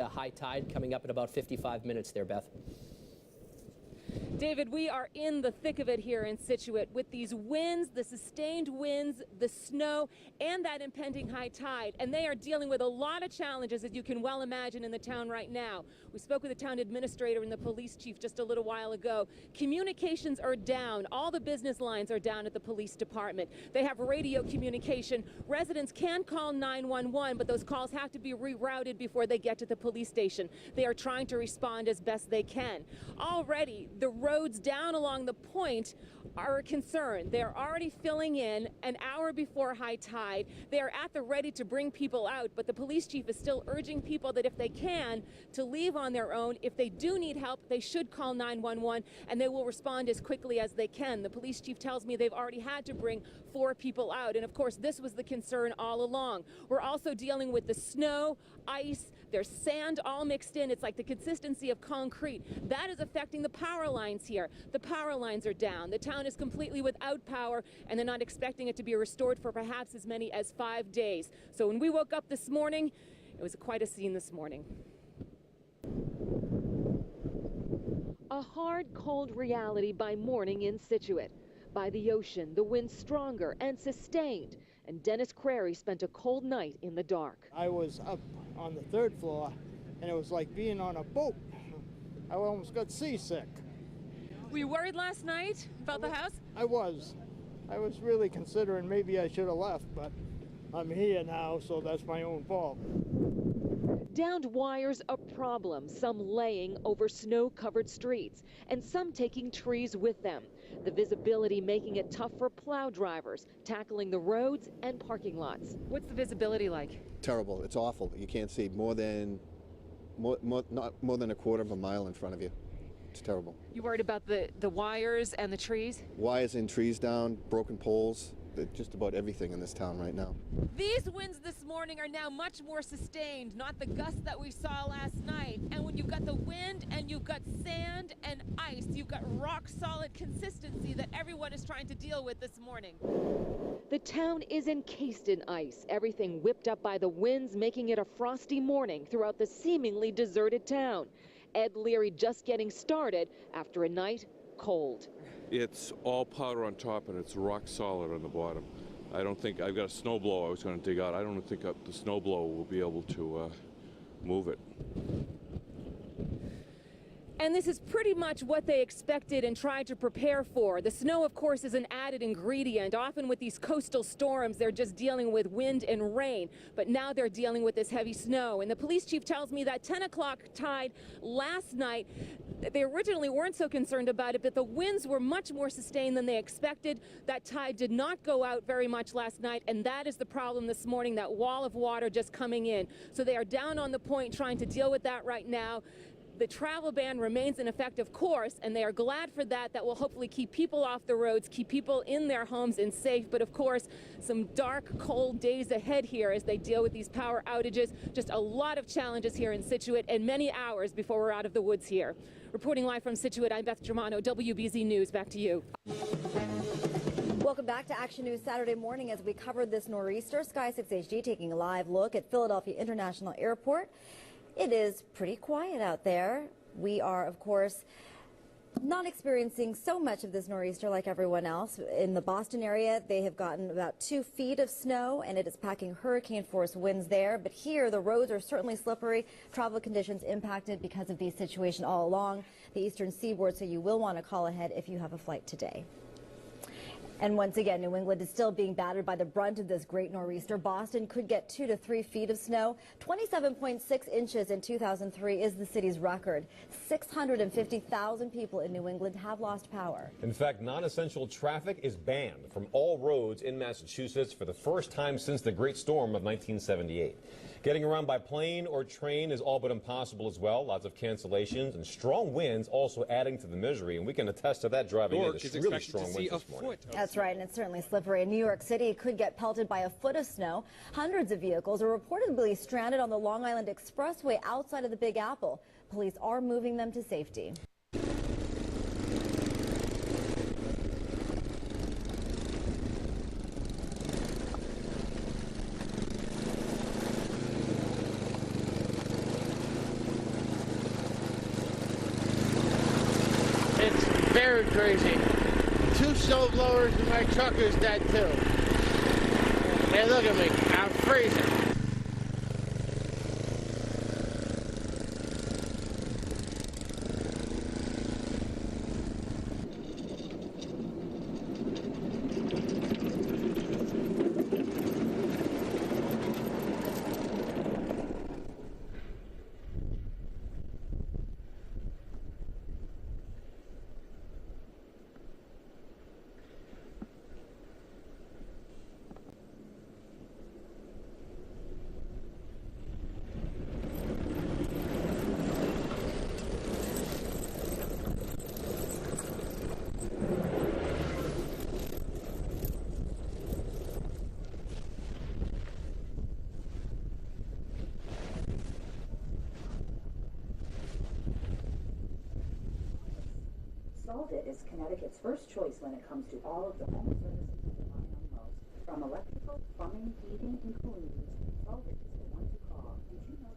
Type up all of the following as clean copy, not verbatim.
high tide coming up in about 55 minutes there, Beth. David, we are in the thick of it here in Scituate with these winds, the sustained winds, the snow, and that impending high tide. And they are dealing with a lot of challenges, as you can well imagine, in the town right now. We spoke with the town administrator and the police chief just a little while ago. Communications are down. All the business lines are down at the police department. They have radio communication. Residents can call 911, but those calls have to be rerouted before they get to the police station. They are trying to respond as best they can. Already, the roads down along the point are a concern. They're already filling in an hour before high tide. They are at the ready to bring people out, but the police chief is still urging people that if they can, to leave on their own. If they do need help, they should call 911, and they will respond as quickly as they can. The police chief tells me they've already had to bring 4 people out, and of course this was the concern all along. We're also dealing with the snow, ice, there's sand all mixed in. It's like the consistency of concrete. That is affecting the power lines here. The power lines are down. The town is completely without power, and they're not expecting it to be restored for perhaps as many as 5 days. So when we woke up this morning, it was quite a scene this morning. A hard, cold reality by morning in Scituate. By the ocean, the wind stronger and sustained, and Dennis Crary spent a cold night in the dark. I was up on the 3rd floor, and it was like being on a boat. I almost got seasick. Were you worried last night about the house? I was. I was really considering maybe I should have left, but I'm here now, so that's my own fault. Downed wires a problem, some laying over snow-covered streets, and some taking trees with them. The visibility making it tough for plow drivers, tackling the roads and parking lots. What's the visibility like? Terrible. It's awful. You can't see not more than a quarter of a mile in front of you. It's terrible. You worried about the wires and the trees? Wires and trees down, broken poles, just about everything in this town right now. These winds this morning are now much more sustained, not the gusts that we saw last night. And when you've got the wind and you've got sand and ice, you've got rock solid consistency that everyone is trying to deal with this morning. The town is encased in ice, everything whipped up by the winds, making it a frosty morning throughout the seemingly deserted town. Ed Leary just getting started after a night cold. It's all powder on top and it's rock solid on the bottom. I don't think, I've got a snowblower I was going to dig out. I don't think the snowblower will be able to move it. And this is pretty much what they expected and tried to prepare for. The snow, of course, is an added ingredient. Often with these coastal storms, they're just dealing with wind and rain. But now they're dealing with this heavy snow. And the police chief tells me that 10 o'clock tide last night, they originally weren't so concerned about it, but the winds were much more sustained than they expected. That tide did not go out very much last night, and that is the problem this morning, that wall of water just coming in. So they are down on the point trying to deal with that right now. The travel ban remains in effect, of course, and they are glad for that. That will hopefully keep people off the roads, keep people in their homes and safe. But of course, some dark, cold days ahead here as they deal with these power outages. Just a lot of challenges here in Scituate and many hours before we're out of the woods here. Reporting live from Scituate, I'm Beth Germano, WBZ News. Back to you. Welcome back to Action News Saturday morning as we covered this nor'easter. Sky 6 HD taking a live look at Philadelphia International Airport. It is pretty quiet out there. We are, of course, not experiencing so much of this nor'easter like everyone else. In the Boston area, they have gotten about 2 feet of snow, and it is packing hurricane-force winds there. But here, the roads are certainly slippery. Travel conditions impacted because of these situations all along the eastern seaboard, so you will want to call ahead if you have a flight today. And once again, New England is still being battered by the brunt of this great nor'easter. Boston could get 2 to 3 feet of snow. 27.6 inches in 2003 is the city's record. 650,000 people in New England have lost power. In fact, non-essential traffic is banned from all roads in Massachusetts for the first time since the Great Storm of 1978. Getting around by plane or train is all but impossible as well. Lots of cancellations and strong winds also adding to the misery, and we can attest to that driving in the really strong winds this morning. That's right, and it's certainly slippery. In New York City, could get pelted by a foot of snow. Hundreds of vehicles are reportedly stranded on the Long Island Expressway outside of the Big Apple. Police are moving them to safety. tire crazy. 2 snow blowers and my truck is dead too. Hey, look at me. I'm freezing. Salted is Connecticut's first choice when it comes to all of the home services you rely on most. From electrical, plumbing, heating, and cooling needs, Salted is the one to call. Did you know?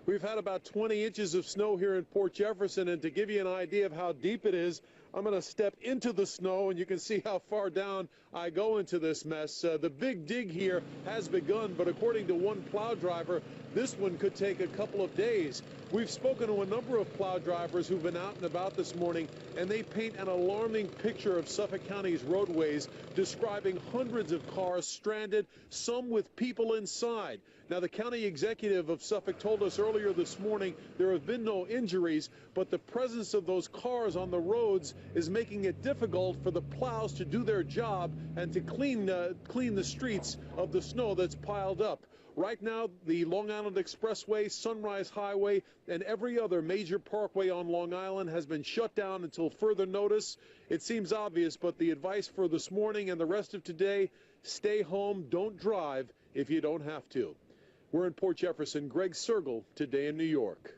We've had about 20 inches of snow here in Port Jefferson, and to give you an idea of how deep it is, I'm going to step into the snow, and you can see how far down I go into this mess. The big dig here has begun, but according to one plow driver, this one could take a couple of days. We've spoken to a number of plow drivers who've been out and about this morning, and they paint an alarming picture of Suffolk County's roadways, describing hundreds of cars stranded, some with people inside. Now, the county executive of Suffolk told us earlier this morning there have been no injuries, but the presence of those cars on the roads is making it difficult for the plows to do their job and to clean the streets of the snow that's piled up. Right now, the Long Island Expressway, Sunrise Highway, and every other major parkway on Long Island has been shut down until further notice. It seems obvious, but the advice for this morning and the rest of today, stay home, don't drive if you don't have to. We're in Port Jefferson. Greg Sergel, Today in New York.